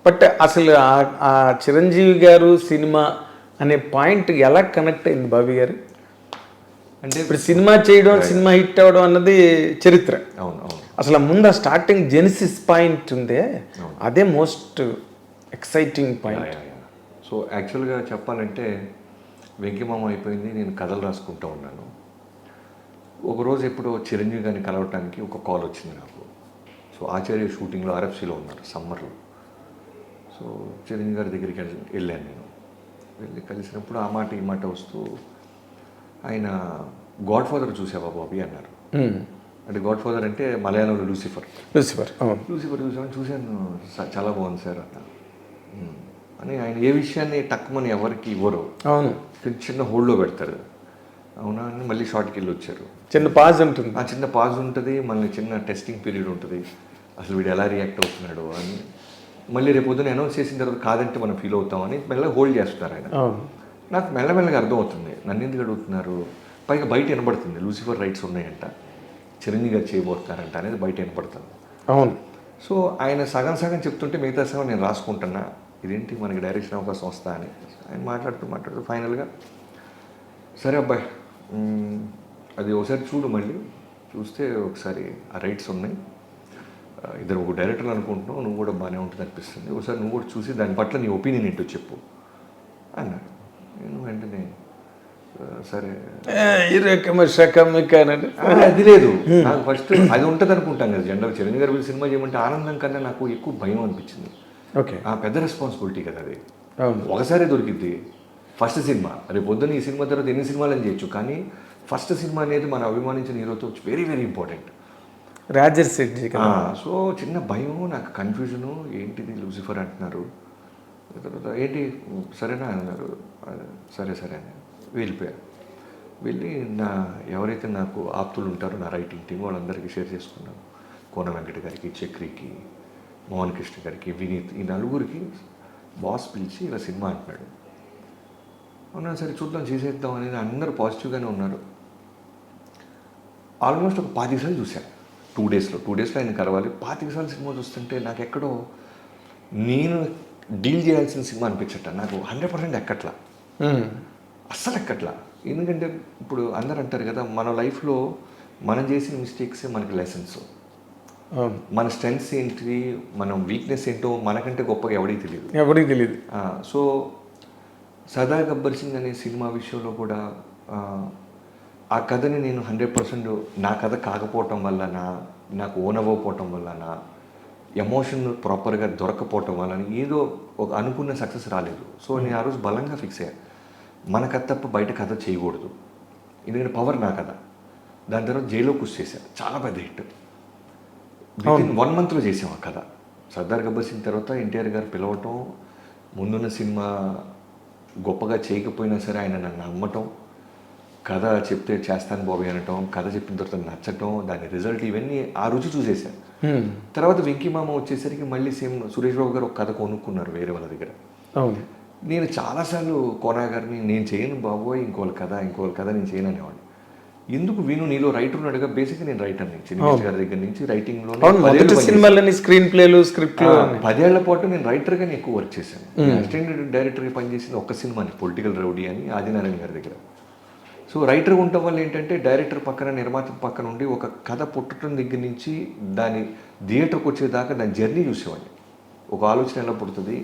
But అసలు ఆ చిరంజీవి గారు సినిమా అనే పాయింట్ ఎలా కనెక్ట్ అయింది బాబీ గారు? అంటే ఇప్పుడు సినిమా చేయడం, సినిమా హిట్ అవ్వడం అన్నది చరిత్ర. అవును అవును. అసలు ముందు ఆ స్టార్టింగ్ జెనిసిస్ పాయింట్ ఉందే, అదే మోస్ట్ ఎక్సైటింగ్ పాయింట్. సో యాక్చువల్గా చెప్పాలంటే వెంకిమామ అయిపోయింది, నేను కథలు రాసుకుంటూ ఉన్నాను. ఒకరోజు ఎప్పుడో చిరంజీవి గారిని కలవటానికి ఒక కాల్ వచ్చింది నాకు. సో ఆచార్య షూటింగ్లో ఆర్ఎఫ్సీలో ఉన్నారు సమ్మర్లో. సో చిరంజీవి గారి దగ్గరికి వెళ్ళాను నేను. వెళ్ళి కలిసినప్పుడు ఆ మాట ఈ మాట వస్తూ ఆయన గాడ్ ఫాదర్ చూసావా బాబీ అన్నారు. అంటే గాడ్ ఫాదర్ అంటే మలయాళంలో లూసిఫర్ చూశాను, చాలా బాగుంది సార్ అన్న అని. ఆయన ఏ విషయాన్ని తక్కువని ఎవరికి ఇవ్వరు, అవును, చిన్న హోల్డ్లో పెడతారు. అవునా అని మళ్ళీ షార్ట్కి వెళ్ళి వచ్చారు. చిన్న పాజ్ ఉంటుంది, ఆ చిన్న పాజ్ ఉంటుంది, మళ్ళీ చిన్న టెస్టింగ్ పీరియడ్ ఉంటుంది, అసలు వీడు ఎలా రియాక్ట్ అవుతున్నాడు అని. మళ్ళీ రేపు పొద్దున అనౌన్స్ చేసిన తర్వాత కాదంటే మనం ఫీల్ అవుతామని మెల్లగా హోల్డ్ చేస్తున్నారు ఆయన. నాకు మెల్లమెల్లగా అర్థమవుతుంది నన్ను ఎందుకు అడుగుతున్నారు. పైగా బయట వినబడుతుంది లూసిఫర్ రైట్స్ ఉన్నాయంట, చిరంజీవి గారు చేయబోతున్నారంట అనేది బయట వినపడుతుంది. అవును. సో ఆయన సగం సగం చెప్తుంటే మిగతా సగం నేను రాసుకుంటున్నా, ఇదేంటి మనకి డైరెక్షన్ అవకాశం వస్తా అని. ఆయన మాట్లాడుతూ ఫైనల్గా సరే అబ్బాయి అది ఒకసారి చూడు, మళ్ళీ చూస్తే ఒకసారి ఆ రైట్స్ ఉన్నాయి, ఇద్దరు ఒక డైరెక్టర్ అనుకుంటున్నావు, నువ్వు కూడా బాగానే ఉంటుంది అనిపిస్తుంది, ఒకసారి నువ్వు కూడా చూసి దాని పట్ల నీ ఒపీనియన్ ఏంటో చెప్పు అన్నాడు. నేను వెంటనే సరే అది లేదు, నాకు ఫస్ట్ అది ఉంటుంది అనుకుంటాను కదా జనరల్. చిరంజీవి గారి సినిమా చేయమంటే ఆనందం కన్నా నాకు ఎక్కువ భయం అనిపించింది. ఓకే, ఆ పెద్ద రెస్పాన్సిబిలిటీ కదా అది. ఒకసారి దొరికిద్ది ఫస్ట్ సినిమా, రేపు పొద్దున్న ఈ సినిమా తర్వాత ఎన్ని సినిమాలు చేయొచ్చు, కానీ ఫస్ట్ సినిమా అనేది మన అభిమానించిన హీరోతో వెరీ వెరీ ఇంపార్టెంట్. రాజర్ సెట్జీ. సో చిన్న భయం, నాకు కన్ఫ్యూజను, ఏంటిది లూసిఫర్ అంటున్నారు, తర్వాత ఏంటి సరేనా అన్నారు. సరే సరే అని వెళ్ళిపోయారు. వెళ్ళి ఎవరైతే నాకు ఆప్తులు ఉంటారో నా రైటింగ్ టీం వాళ్ళందరికీ షేర్ చేసుకున్నాను. కోన వెంకట గారికి, చక్రికి, మోహన్ కృష్ణ గారికి, వినీత్, ఈ నలుగురికి బాస్ పిలిచి ఇలా సినిమా అంటున్నాడు. అవునా సరే చూద్దాం చేసేద్దాం అనేది అందరూ పాజిటివ్గానే ఉన్నారు. ఆల్మోస్ట్ ఒక 25 సార్లు చూశాను 2 డేస్లో ఆయన కలవాలి. 25 సార్లు సినిమా చూస్తుంటే నాకు ఎక్కడో నేను డీల్ చేయాల్సిన సినిమా అనిపించట, నాకు 100% ఎక్కట్లా, అస్సలు ఎక్కట్లా. ఎందుకంటే ఇప్పుడు అందరు అంటారు కదా, మన లైఫ్లో మనం చేసిన మిస్టేక్సే మనకి లెసన్స్, మన స్ట్రెంగ్స్ ఏంటి, మనం వీక్నెస్ ఏంటో మనకంటే గొప్పగా ఎవరికి తెలియదు. సో సదా గబ్బర్ సింగ్ అనే సినిమా విషయంలో కూడా ఆ కథని నేను 100% నా కథ కాకపోవటం వల్ల, నాకు ఓన్ అవ్వకపోవటం వల్ల, నా ఎమోషన్ ప్రాపర్గా దొరకపోవటం వల్ల ఏదో ఒక అనుకున్న సక్సెస్ రాలేదు. సో నేను ఆ రోజు బలంగా ఫిక్స్ అయ్యాను, మన కథ తప్ప బయట కథ చేయకూడదు, ఎందుకంటే పవర్ నా కథ. దాని తర్వాత జైల్లో కృషి చేశాను, చాలా పెద్ద హిట్. వితిన్ 1 మంత్లో చేసాం ఆ కథ. సర్దార్ గబ్బర్ సింగ్ తర్వాత ఎన్టీఆర్ గారు పిలవటం, ముందున్న సినిమా గొప్పగా చేయకపోయినా సరే ఆయన నన్ను నమ్మటం, కథ చెప్తే చేస్తాను బాబీ అనటం, కథ చెప్పిన తర్వాత నచ్చటం, దాని రిజల్ట్, ఇవన్నీ ఆ రుచి చూసేసాను. తర్వాత వెంకీమామ వచ్చేసరికి మళ్ళీ సేమ్ సురేష్ బాబు గారు ఒక కథ కొనుక్కున్నారు వేరే వాళ్ళ దగ్గర. నేను చాలాసార్లు కోనా గారిని నేను చేయను బాబోయ్, ఇంకోళ్ళ కథ నేను చేయను అనేవాడిని. ఎందుకు విను, నీలో రైటర్ ఉన్నాడుగా. బేసిక్గా నేను రైటర్ని, చిన్నీష్ గారి దగ్గర నుంచి రైటింగ్లో 10 ఏళ్ల పాటు నేను రైటర్గానే ఎక్కువ వర్క్ చేశాను. అసిస్టెంట్ డైరెక్టర్గా పనిచేసింది ఒక్క సినిమాని, పొలిటికల్ రౌడీ అని, ఆదినారాయణ గారి దగ్గర. సో రైటర్గా ఉండటం వల్ల ఏంటంటే డైరెక్టర్ పక్కన, నిర్మాత పక్కన ఉండి ఒక కథ పుట్టడం దగ్గర నుంచి దాని థియేటర్కి వచ్చేదాకా దాని జర్నీ చూసేవాడిని. ఒక ఆలోచన ఎలా పుడుతుంది,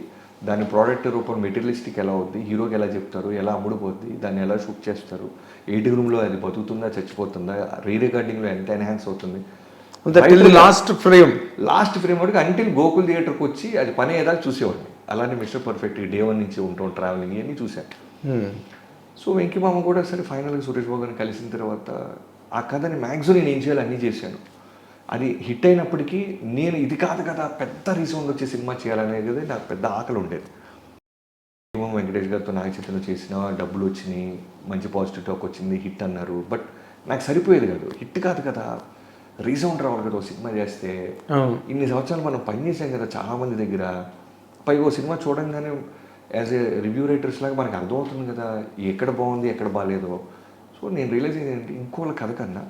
దాని ప్రోడక్ట్ రూపం మెటీరియలిస్టిక్ ఎలా అవుద్ది, హీరోకి ఎలా చెప్తారు, ఎలా అమ్ముడుపోద్ది, దాన్ని ఎలా షూట్ చేస్తారు, ఎడిటింగ్ రూమ్లో అది బతుకుతుందా చచ్చిపోతుందా, రికార్డింగ్లో ఎంత ఎన్హాన్స్ అవుతుంది, లాస్ట్ ఫ్రేమ్ వరకు అంటిల్ గోకుల్ థియేటర్కి వచ్చి అది పని ఏదాకా చూసేవాడిని. అలానే మిస్టర్ పర్ఫెక్ట్ డే 1 నుంచి ఉంటాం, ట్రావెలింగ్ ఇవన్నీ చూశాను. సో వెంకీమామ కూడా సరే ఫైనల్గా సురేష్ బాబు గారిని కలిసిన తర్వాత ఆ కథని మ్యాక్సిమం నేను ఏం చేయాలి అన్నీ చేశాను. అది హిట్ అయినప్పటికీ నేను ఇది కాదు కదా పెద్ద రీసౌండ్ వచ్చే సినిమా చేయాలనేది నాకు పెద్ద ఆకలి ఉండేది. వెంకటేష్ గారితో నాగ చైతన్య చేసిన, డబ్బులు వచ్చినాయి, మంచి పాజిటివ్ టాక్ వచ్చింది, హిట్ అన్నారు. బట్ నాకు సరిపోయేది కాదు, హిట్ కాదు కదా, రీసౌండ్ రావాలి కదా. ఓ సినిమా చేస్తే ఇన్ని సంవత్సరాలు మనం పనిచేసాం కదా చాలామంది దగ్గర, పైగా ఓ సినిమా చూడంగానే యాజ్ ఏ రివ్యూ రైటర్స్ లాగా మనకు అర్థమవుతుంది కదా ఎక్కడ బాగుంది ఎక్కడ బాగాలేదో. సో నేను రియలైజ్ ఏంటంటే ఇంకోళ్ళ కథ కన్నా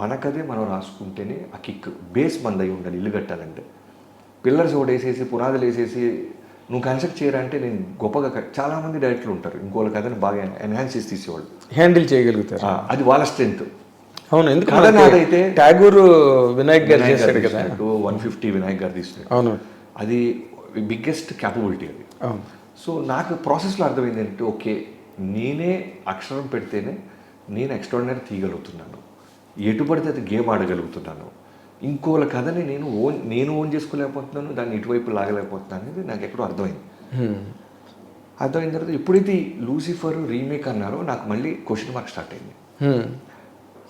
మన కథే మనం రాసుకుంటేనే ఆ కిక్, బేస్ మంది అయి ఉండాలి ఇల్లు కట్టాలంటే. పిల్లర్స్ ఒకటి వేసేసి పునాదులు వేసేసి నువ్వు కన్స్ట్రక్ట్ చేయరంటే నేను గొప్పగా చాలామంది డైరెక్టర్లు ఉంటారు ఇంకోళ్ళ కథని బాగా ఎన్హాన్స్ చేసి తీసేవాళ్ళు, హ్యాండిల్ చేయగలుగుతారు. అది వాళ్ళ స్ట్రెంత్. అవును, ఎందుకు కథ నాదైతే ట్యాగూర్ వినాయక్ గారు చేశాడు కదా, 150 వినాయక్ గారు తీసినట్టు. అవును, అది బిగ్గెస్ట్ క్యాపబిలిటీ అది. అవును. సో నాకు ప్రాసెస్లో అర్థమైంది ఏంటంటే ఓకే, నేనే అక్షరం పెడితేనే నేను ఎక్స్ట్రాడినరీ తీయగలుగుతున్నాను, ఎటు పడితే అది గేమ్ ఆడగలుగుతున్నాను, ఇంకోళ్ళ కథని నేను ఓన్ చేసుకోలేకపోతున్నాను, దాన్ని ఇటువైపు లాగలేకపోతున్నాను అనేది నాకు ఎక్కడో అర్థమైంది. అర్థమైన తర్వాత ఎప్పుడైతే లూసిఫర్ రీమేక్ అన్నారో నాకు మళ్ళీ క్వశ్చన్ మార్క్ స్టార్ట్ అయింది.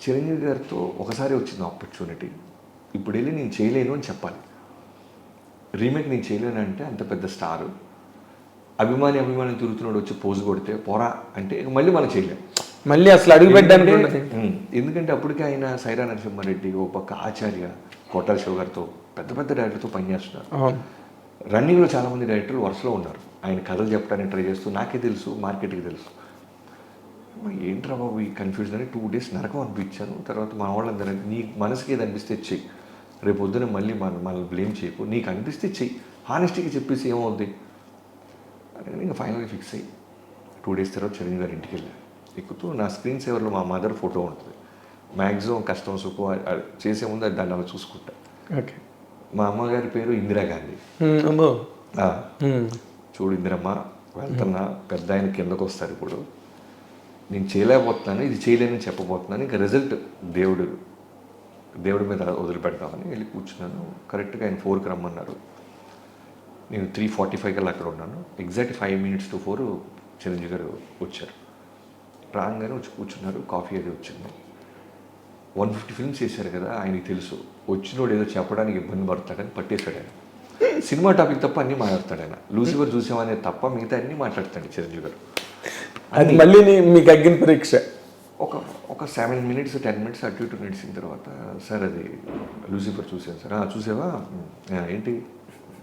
చిరంజీవి గారితో ఒకసారి వచ్చింది ఆపర్చునిటీ, ఇప్పుడు వెళ్ళి నేను చేయలేను అని చెప్పాలి. రీమేక్ నేను చేయలేను అంటే అంత పెద్ద స్టారు అభిమాని తిరుగుతున్నాడు వచ్చి పోజు కొడితే పోరా అంటే మళ్ళీ మనం చేయలేము, మళ్ళీ అసలు అడుగు పెట్టడానికి. ఎందుకంటే అప్పటికే ఆయన సైరా నరసింహారెడ్డి, ఓ పక్క ఆచార్య, కోటాల శివ గారితో పెద్ద పెద్ద డైరెక్టర్తో పనిచేస్తున్నారు. రన్నింగ్లో చాలామంది డైరెక్టర్లు వరుసలో ఉన్నారు, ఆయన కథలు చెప్పడానికి ట్రై చేస్తూ నాకే తెలుసు, మార్కెట్కి తెలుసు. ఏంట్రా బాబు ఈ కన్ఫ్యూజన్ అని 2 days నరకం అనిపించాను. తర్వాత మా వాళ్ళందరూ నీ మనసుకి ఏది అనిపిస్తే చెయ్యి, రేపు పొద్దున మళ్ళీ మనల్ని బ్లేమ్ చేయకు, నీకు అనిపిస్తే చెయ్యి, హానెస్టీగా చెప్పేసి ఏమవుద్ది అని ఇంకా ఫైనల్గా ఫిక్స్ అయ్యి 2 days తర్వాత చిరంజీవి గారి ఇంటికి వెళ్ళాను. ఎక్కుతూ నా స్క్రీన్ సేవర్లో మా మదర్ ఫోటో ఉంటుంది, మ్యాక్సిమం కష్టం సుఖం చేసే ముందు అది దాన్ని అలా చూసుకుంటా. ఓకే. మా అమ్మగారి పేరు ఇందిరాగాంధీ. చూడు ఇందిరమ్మ, వెళ్తున్నా, పెద్ద ఆయన కిందకు వస్తారు, ఇప్పుడు నేను చేయలేకపోతున్నాను, ఇది చేయలేనని చెప్పబోతున్నాను, ఇంకా రిజల్ట్ దేవుడి మీద వదిలిపెడతామని వెళ్ళి కూర్చున్నాను. కరెక్ట్గా ఆయన 4కి రమ్మన్నారు, నేను 3:45 కల్లా అక్కడ ఉన్నాను. ఎగ్జాక్ట్ 5 minutes to 4 చిరంజీవి గారు వచ్చారు. రాగానే వచ్చి కూర్చున్నారు, కాఫీ అది వచ్చింది. 150 films చేశారు కదా, ఆయనకి తెలుసు వచ్చినోడు ఏదో చెప్పడానికి ఇబ్బంది పడతాడని పట్టేశాడు ఆయన. సినిమా టాపిక్ తప్ప అన్నీ మాట్లాడతాడు ఆయన. లూసిఫర్ చూసామనేది తప్ప మిగతా అన్నీ మాట్లాడతాడు చిరంజీవి గారు. అది మళ్ళీ మీకు అగ్గిన పరీక్ష. ఒక 7 minutes 10 minutes అటు ఇటు నడిచిన తర్వాత, సార్ అది లూసిఫర్ చూసాను సార్. చూసావా, ఏంటి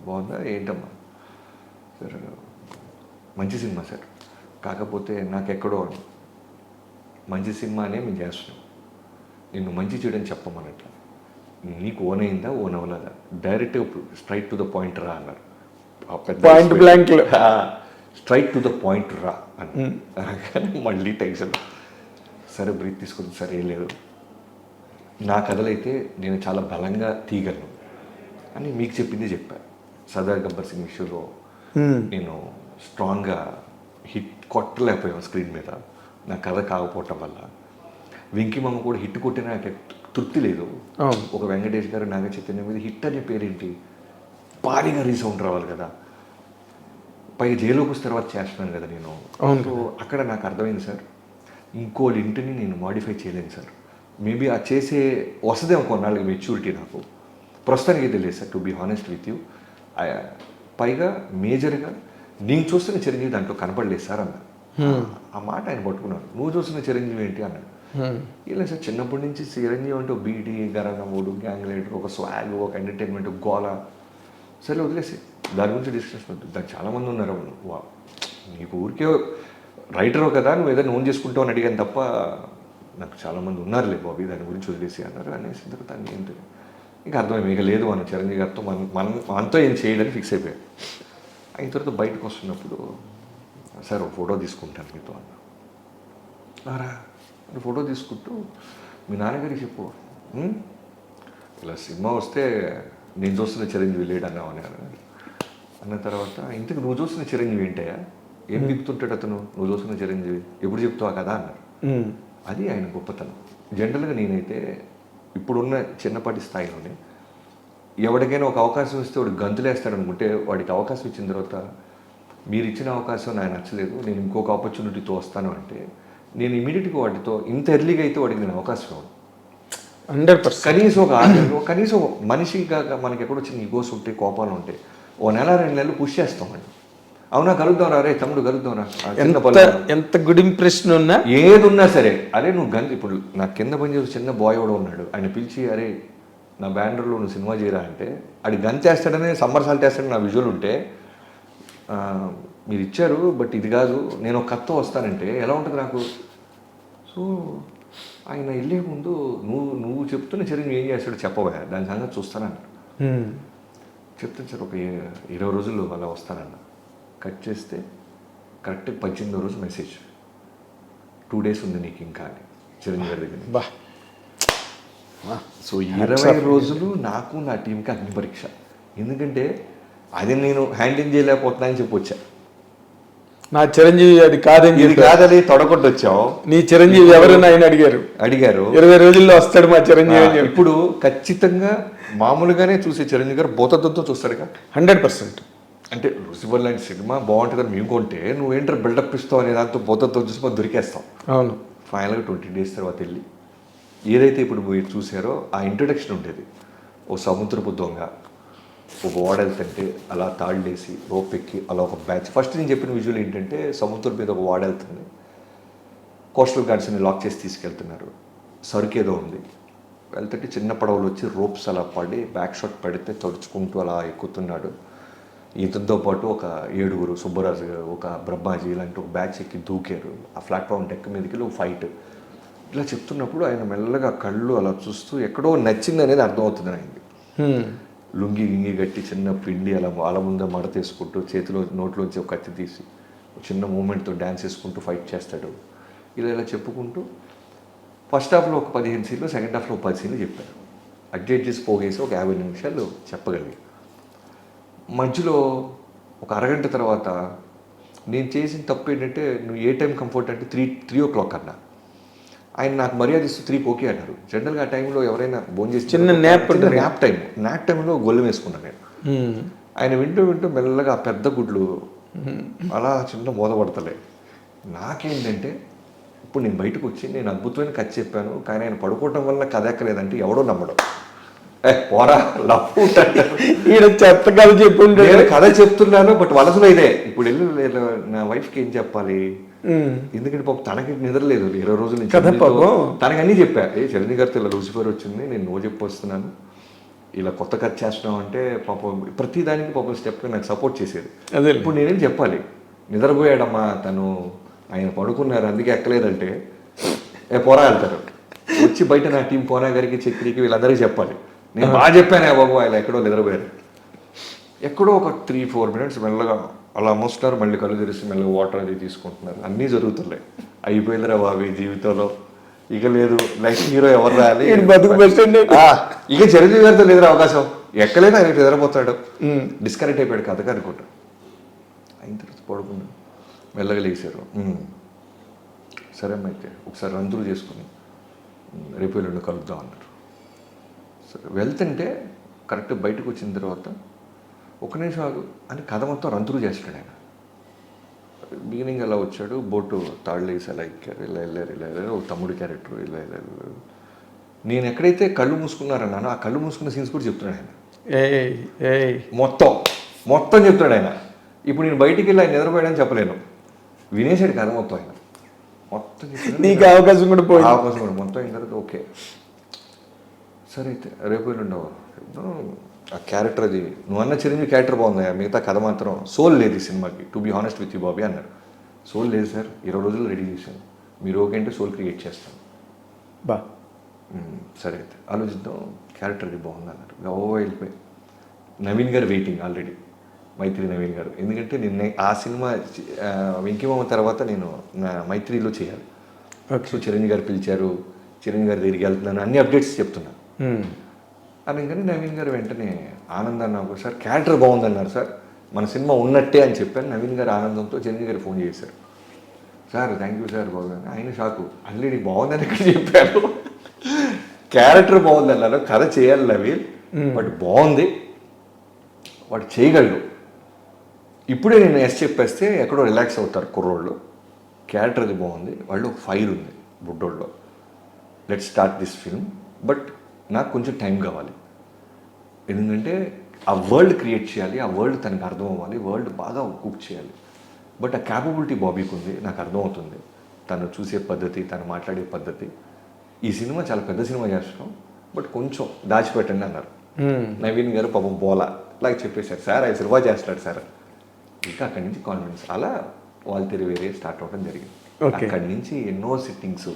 బాగుందా, ఏంటమ్మా సార్, మంచి సినిమా సార్, కాకపోతే నాకెక్కడో మంచి సినిమానే మేము చేస్తున్నాం, నిన్ను మంచి చేయడం చెప్పమన్నట్ల, నీకు ఓన్ అయిందా ఓన్ అవ్వలేదా, direct straight to the point రా అన్నారు. Point blank straight to the point రా అని అనగానే మళ్ళీ టెన్షన్. సరే బ్రీత్ తీసుకుంది, సరే ఏం లేదు, నా కథలైతే నేను చాలా బలంగా తీయగలను అని మీకు చెప్పింది చెప్పా. సర్దార్ గబ్బర్ సింగ్ విషయంలో నేను స్ట్రాంగ్గా హిట్ కొట్టలేకపోయాను స్క్రీన్ మీద, నా కథ కాకపోవటం వల్ల. వెంకీమమ్మ కూడా హిట్ కొట్టిన నాకు తృప్తి లేదు. ఒక వెంకటేష్ గారు, నాగ చైతన్య మీద హిట్ అనే పేరేంటి, భారీగా రీసౌండ్ రావాలి కదా, పైగా జైలుకి వస్తే తర్వాత చేస్తున్నాను కదా నేను. సో అక్కడ నాకు అర్థమైంది సార్, ఇంకోళ్ళ ఇంటిని నేను మాడిఫై చేయలేను సార్. మేబీ ఆ చేసే వస్తుందేమో కొన్నాళ్ళకి మెచ్యూరిటీ, నాకు ప్రస్తుతానికి తెలియదు sir, to be honest with you. పైగా మేజర్గా నేను చూస్తున్న చిరంజీవి దాంట్లో కనపడలేదు సార్ అన్న. ఆ మాట ఆయన పట్టుకున్నాడు, నువ్వు చూస్తున్న చిరంజీవి ఏంటి అన్నాడు. ఇలా సార్ చిన్నప్పటి నుంచి చిరంజీవి అంటే బీటీ, గరణముడు, గ్యాంగ్ లీడర్, ఒక స్వాగ్, ఒక ఎంటర్టైన్మెంట్, గోల, సరే వదిలేసి దాని గురించి డిస్కషన్ ఉంటుంది. దానికి చాలామంది ఉన్నారు, నీకు ఊరికే రైటరో కదా నువ్వు ఏదైనా ఓన్ చేసుకుంటావు అని అడిగాను తప్ప నాకు చాలామంది ఉన్నారులే బాబీ, దాని గురించి వదిలేసి అన్నారు. అనేసి తర్వాత అన్నీ ఏంటి ఇంకా అర్థమైంది, ఇక లేదు మన చిరంజీవి గారితో మనతో ఏం చేయడానికి ఫిక్స్ అయిపోయాడు. అయిన తర్వాత బయటకు వస్తున్నప్పుడు, సార్ ఒక ఫోటో తీసుకుంటాను మీతో అన్నారా. ఫోటో తీసుకుంటూ మీ నాన్నగారికి చెప్పు, ఇలా సినిమా వస్తే నేను చూస్తున్న చిరంజీవి లేడు అన్నావు అని అన్న తర్వాత, ఇంతకు నువ్వు చూస్తున్న చిరంజీవి ఏంటయ్యా, ఏం చెప్తుంటాడు అతను, నువ్వు చూస్తున్న చిరంజీవి ఎప్పుడు చెప్తావా కదా అన్నారు. అది ఆయన గొప్పతనం. జనరల్గా నేనైతే ఇప్పుడున్న చిన్నపాటి స్థాయిలోనే ఎవరికైనా ఒక అవకాశం ఇస్తే వాడు గంతులేస్తాడు అనుకుంటే, వాడికి అవకాశం ఇచ్చిన తర్వాత మీరు ఇచ్చిన అవకాశం నాకు నచ్చలేదు, నేను ఇంకొక ఆపర్చునిటీతో వస్తాను అంటే, నేను ఇమీడియట్గా వాటితో ఇంత ఎర్లీగా అయితే వాడికి నేను అవకాశం ఇవ్వను. 100%. కనీసం ఒక 6 నెలలు, కనీసం మనిషిగా మనకి ఎక్కడో వచ్చిన ఈగోస్ ఉంటాయి, కోపాలు ఉంటాయి, ఓ నెల 2 నెలలు పుష్ చేస్తామండి. అవునా కలుద్దాం రా, రే తమ్ముడు కలుద్దాం రా, ఎంత గుడ్ ఇంప్రెషన్ ఉన్నా ఏది ఉన్నా సరే, అరే నువ్వు ఇప్పుడు నా కింద పనిచేసి చిన్న బాయ్ కూడా ఉన్నాడు, ఆయన పిలిచి అరే నా బ్యానర్లో నువ్వు సినిమా చేయరా అంటే, అది గంతేస్తాడనే సమ్మర్సాల్ట్ వేస్తాడని నా విజువల్ ఉంటే, మీరు ఇచ్చారు బట్ ఇది కాదు, నేను ఒక కథతో వస్తానంటే ఎలా ఉంటుంది నాకు. సో ఆయన వెళ్ళే ముందు నువ్వు చెప్తున్న చిరంజీవి ఏం చేస్తాడో చెప్పవా, దాని సంగతి చూస్తానన్నాడు. చెప్తాను సార్ ఒక 20 రోజుల్లో అలా వస్తానన్న. కట్ చేస్తే కరెక్ట్ 18వ రోజు మెసేజ్, 2 days ఉంది నీకు ఇంకా అని చిరంజీవి గారి దగ్గర. బా సో 20 రోజులు నాకు నా టీంకి అగ్ని పరీక్ష. ఎందుకంటే అది నేను హ్యాండిల్ చేయలేకపోతున్నా అని చెప్పి వచ్చా. నా చిరంజీవి అది కాదని ఇది కాదని తొడగొట్టు వచ్చావు. నీ చిరంజీవి ఎవరైనా ఆయన అడిగారు 20 రోజుల్లో వస్తాడు మా చిరంజీవి అని చెప్పి. ఇప్పుడు ఖచ్చితంగా మామూలుగానే చూసే చిరంజీవి గారు భూతత్వంతో చూస్తాడుగా 100%. అంటే లూసిఫర్ లాంటి సినిమా బాగుంటుందని మేము కొంటే నువ్వేంటారు బిల్డప్ ఇస్తావు అనే దాంతో భూతత్వం చూసి మనం దొరికేస్తాం. అవును. ఫైనల్గా 20 days తర్వాత వెళ్ళి ఏదైతే ఇప్పుడు మీరు చూసారో ఆ ఇంట్రడక్షన్ ఉండేది. ఓ సముద్రపు దొంగ ఒక ఓడెళ్తుంటే అలా తాళ్ళేసి రోప్ ఎక్కి అలా ఒక బ్యాచ్. ఫస్ట్ నేను చెప్పిన విజువల్ ఏంటంటే సముద్రం మీద ఒక ఓడెళ్తుంది, కోస్టల్ గార్డ్స్ని లాక్ చేసి తీసుకెళ్తున్నారు, సరుకు ఏదో ఉంది, వెళ్తుంటే చిన్న పడవలు వచ్చి రోప్స్ అలా పడి బ్యాక్ షాట్ పడితే తడుచుకుంటూ అలా ఎక్కుతున్నాడు. ఇతనితో పాటు ఒక 7 సుబ్బరాజు గారు, ఒక బ్రహ్మాజీ ఇలాంటి ఒక బ్యాచ్ ఎక్కి దూకారు. ఆ ప్లాట్ఫామ్ డెక్ మీదకి ఒక ఫైట్. ఇలా చెప్తున్నప్పుడు ఆయన మెల్లగా కళ్ళు అలా చూస్తూ ఎక్కడో నచ్చింది అనేది అర్థమవుతుంది ఆయనకి. లుంగి గింగి కట్టి చిన్న పిండి అలా వాళ్ళ ముందే మడతేసుకుంటూ చేతిలో నోట్లోంచి ఒక కత్తి తీసి చిన్న మూమెంట్తో డ్యాన్స్ వేసుకుంటూ ఫైట్ చేస్తాడు. ఇలా చెప్పుకుంటూ ఫస్ట్ హాఫ్లో ఒక 15 సీన్లు, సెకండ్ హాఫ్లో ఒక 10 సీన్లు చెప్పారు. అడ్జస్ట్ చేసి పోగేసి ఒక 50 నిమిషాలు చెప్పగలిగారు. మధ్యలో ఒక అరగంట తర్వాత నేను చేసిన తప్పు ఏంటంటే నువ్వు ఏ టైం కంఫర్ట్ అంటే 3 o'clock అన్నా. ఆయన నాకు మర్యాద ఇస్తూ 3 ఓకే అన్నారు. జనరల్గా ఆ టైంలో ఎవరైనా భోజనం చేసి చిన్న న్యాప్ టైంలో గొల్లు వేసుకున్నాను నేను. ఆయన వింటూ మెల్లగా ఆ పెద్ద గుడ్లు అలా చిన్న బోధపడతలే. నాకేంటంటే ఇప్పుడు నేను బయటకు వచ్చి నేను అద్భుతమైన కథ చెప్పాను, కానీ ఆయన పడుకోవటం వల్ల కథ ఎక్కలేదంటే ఎవడో నమ్మడం. పోరా లవ్ చెత్త కథ చెప్పు, నేను కథ చెప్తున్నాను బట్ వలసలో ఇదే. ఇప్పుడు వెళ్ళి నా వైఫ్కి ఏం చెప్పాలి, ఎందుకంటే పాపం తనకి నిద్రలేదు 20 రోజుల నుంచి. తనకి అన్నీ చెప్పా, చిరంజీవి గారితో ఇలా లూసిఫర్ వచ్చింది, నేను నువ్వు చెప్పి వస్తున్నాను, ఇలా కొత్త కథ చేస్తున్నావు అంటే పాపం ప్రతి దానికి పాపం స్టెప్ నాకు సపోర్ట్ చేసేది. ఇప్పుడు నేనేం చెప్పాలి, నిద్రపోయాడమ్మా తను, ఆయన పడుకున్నారు అందుకే ఎక్కలేదంటే పోరా వెళ్తారు. వచ్చి బయట నా టీం పోనా గారికి చక్రికి వీళ్ళందరికీ చెప్పాలి నేను బాగా చెప్పానే బాబు, ఆయన ఎక్కడో నిద్రపోయారు. ఎక్కడో ఒక 3-4 minutes మెల్లగా అలా మోస్తున్నారు, మళ్ళీ కళ్ళు తెరిచి మెల్లగా వాటర్ అది తీసుకుంటున్నారు. అన్నీ జరుగుతున్నాయి. అయిపోయిందిరా బాబు జీవితంలో, ఇక లేదు లైఫ్ హీరో ఎవరు రాలి, ఇక చిరంజీవి గారితో లేదురా అవకాశం, ఎక్కలేదు ఆయన నిద్రపోతాడు, డిస్కనెక్ట్ అయిపోయాడు కథగా అనుకుంటా. అయిన తర్వాత పడుకున్నాడు, మెల్లగా లేచారు. సరే అమ్మ అయితే ఒకసారి రంతులు చేసుకుని రేపు ఎల్లుండి కలుద్దాం అన్నారు. సరే వెళ్తుంటే కరెక్ట్ బయటకు వచ్చిన తర్వాత ఒక నిమిషం ఆగు అని కథ మొత్తం రంతులు చేస్తాడు ఆయన. బిగినింగ్ అలా వచ్చాడు, బోటు తాళ్ళు వేసి అలా ఎక్కారు, ఇలా వెళ్ళారు ఒక తమ్ముడి క్యారెక్టర్ ఇలా వెళ్ళారు. నేను ఎక్కడైతే కళ్ళు మూసుకున్నారన్నానో ఆ కళ్ళు మూసుకున్న సీన్స్ కూడా చెప్తున్నాడు ఆయన. మొత్తం చెప్తాడు ఆయన. ఇప్పుడు నేను బయటికి వెళ్ళి ఆయన నిద్రపోయాడని చెప్పలేను, వినేసాడు కథ మొత్తం ఆయన. మొత్తం నీకు అవకాశం కూడా మొత్తం అయిన తర్వాత ఓకే సరే అయితే రేపు ఉండవు ఆ క్యారెక్టర్, అది నువ్వు అన్న చిరంజీవి క్యారెక్టర్ బాగుంది, మిగతా కథ మాత్రం సోల్ లేదు ఈ సినిమాకి, to be honest with you Bobby అన్నారు. సోల్ లేదు సార్, 20 రోజులు రెడీ చేశాను, మీరు ఓకే అంటే సోల్ క్రియేట్ చేస్తాను. సరే అయితే ఆలోచిద్దాం, క్యారెక్టర్ అది బాగుంది అన్నారు. వెళ్ళిపోయి నవీన్ గారు వెయిటింగ్ ఆల్రెడీ, మైత్రి నవీన్ గారు. ఎందుకంటే నిన్న ఆ సినిమా వెంకీమామ తర్వాత నేను నా మైత్రిలో చేయాలి. సో చిరంజీవి గారు పిలిచారు, చిరంజీవి గారి దగ్గరికి వెళ్తున్నాను, అన్ని అప్డేట్స్ చెప్తున్నా అని. కానీ నవీన్ గారు వెంటనే ఆనందాన్ని నాకు సార్ క్యారెక్టర్ బాగుందన్నారు సార్, మన సినిమా ఉన్నట్టే అని చెప్పాను. నవీన్ గారు ఆనందంతో చిరంజీవి గారు ఫోన్ చేశారు, సార్ థ్యాంక్ యూ సార్ బాగుందని. ఆయన షాకు, ఆల్రెడీ బాగుందని ఎక్కడ చెప్పారు, క్యారెక్టర్ బాగుందన్నారు, కథ చేయాలి నవీన్ బట్ బాగుంది, వాడు చేయగలడు. ఇప్పుడే నేను ఎస్ చెప్పేస్తే ఎక్కడో రిలాక్స్ అవుతారు కుర్రోళ్ళు, క్యారెక్టర్ అది బాగుంది, వాళ్ళు ఫైర్ ఉంది బుడ్డోళ్ళు, let start this film, but నాకు కొంచెం టైం కావాలి. ఎందుకంటే ఆ వరల్డ్ క్రియేట్ చేయాలి, ఆ వరల్డ్ తనకు అర్థం అవ్వాలి, వరల్డ్ బాగా కుక్ చేయాలి. బట్ ఆ క్యాపబిలిటీ బాబీకి ఉంది, నాకు అర్థమవుతుంది, తను చూసే పద్ధతి, తను మాట్లాడే పద్ధతి. ఈ సినిమా చాలా పెద్ద సినిమా చేస్తున్నాం బట్ కొంచెం దాచిపెట్టండి అన్నారు. నవీన్ గారు పాపం బోలా లాగా చెప్పేశారు, సార్ ఆయన సినిమా చేస్తాడు సార్. ఇంకా అక్కడి నుంచి కాన్ఫిడెన్స్ అలా వాళ్ళు వేరే స్టార్ట్ అవ్వడం జరిగింది. అక్కడి నుంచి ఎన్నో సిట్టింగ్స్,